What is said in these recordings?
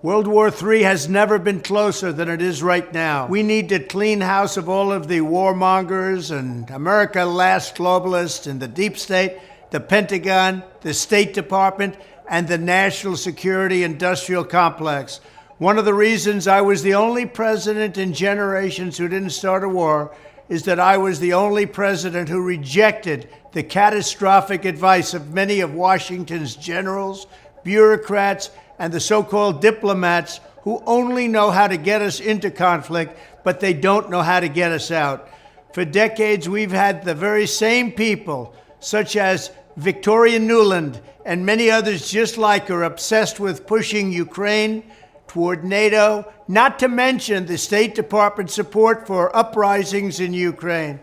World War III has never been closer than it is right now. We need to clean house of all of the warmongers and America last globalists in the deep state, the Pentagon, the State Department, and the national security industrial complex. One of the reasons I was the only president in generations who didn't start a war is that I was the only president who rejected the catastrophic advice of many of Washington's generals, bureaucrats, and the so-called diplomats who only know how to get us into conflict, but they don't know how to get us out. For decades, we've had the very same people, such as Victoria Nuland and many others just like her, obsessed with pushing Ukraine toward NATO, not to mention the State Department support for uprisings in Ukraine.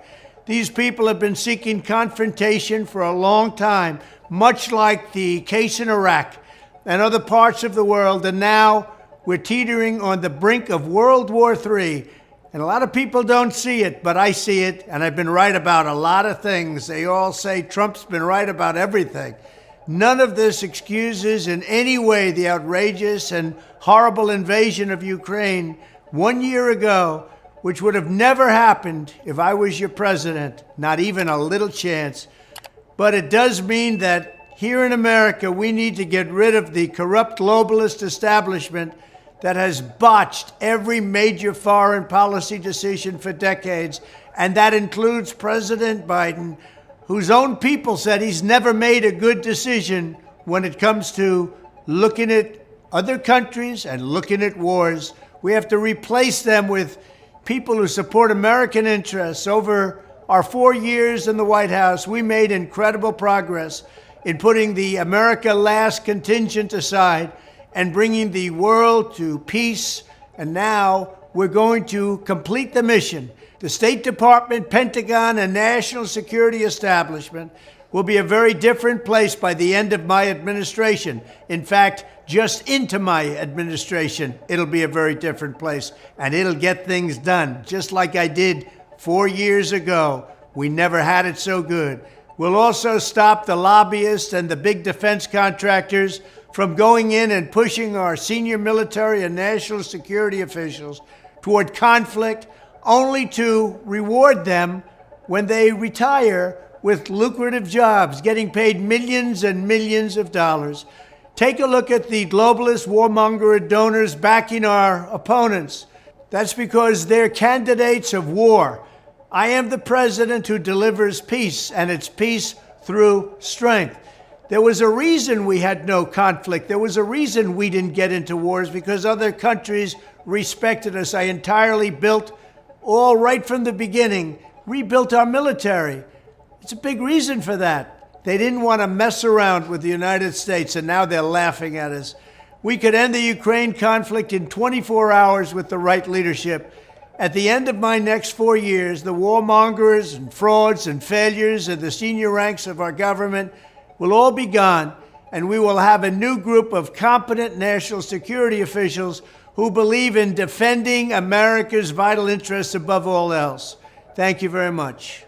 These people have been seeking confrontation for a long time, much like the case in Iraq and other parts of the world, and now we're teetering on the brink of World War III. And a lot of people don't see it, but I see it, and I've been right about a lot of things. They all say Trump's been right about everything. None of this excuses in any way the outrageous and horrible invasion of Ukraine 1 year ago, which would have never happened if I was your president, not even a little chance. But it does mean that here in America, we need to get rid of the corrupt globalist establishment that has botched every major foreign policy decision for decades, and that includes President Biden, whose own people said he's never made a good decision when it comes to looking at other countries and looking at wars. We have to replace them with people who support American interests. Over our 4 years in the White House, we made incredible progress in putting the America last contingent aside and bringing the world to peace. And now we're going to complete the mission. The State Department, Pentagon, and national security establishment will be a very different place by the end of my administration. In fact, just into my administration, it'll be a very different place, and it'll get things done, just like I did 4 years ago. We never had it so good. We'll also stop the lobbyists and the big defense contractors from going in and pushing our senior military and national security officials toward conflict, only to reward them when they retire with lucrative jobs, getting paid millions and millions of dollars. Take a look at the globalist warmonger donors backing our opponents. That's because they're candidates of war. I am the president who delivers peace, and it's peace through strength. There was a reason we had no conflict. There was a reason we didn't get into wars, because other countries respected us. I entirely built, all right from the beginning, rebuilt our military. It's a big reason for that. They didn't want to mess around with the United States, and now they're laughing at us. We could end the Ukraine conflict in 24 hours with the right leadership. At the end of my next 4 years, the warmongers and frauds and failures in the senior ranks of our government will all be gone, and we will have a new group of competent national security officials who believe in defending America's vital interests above all else. Thank you very much.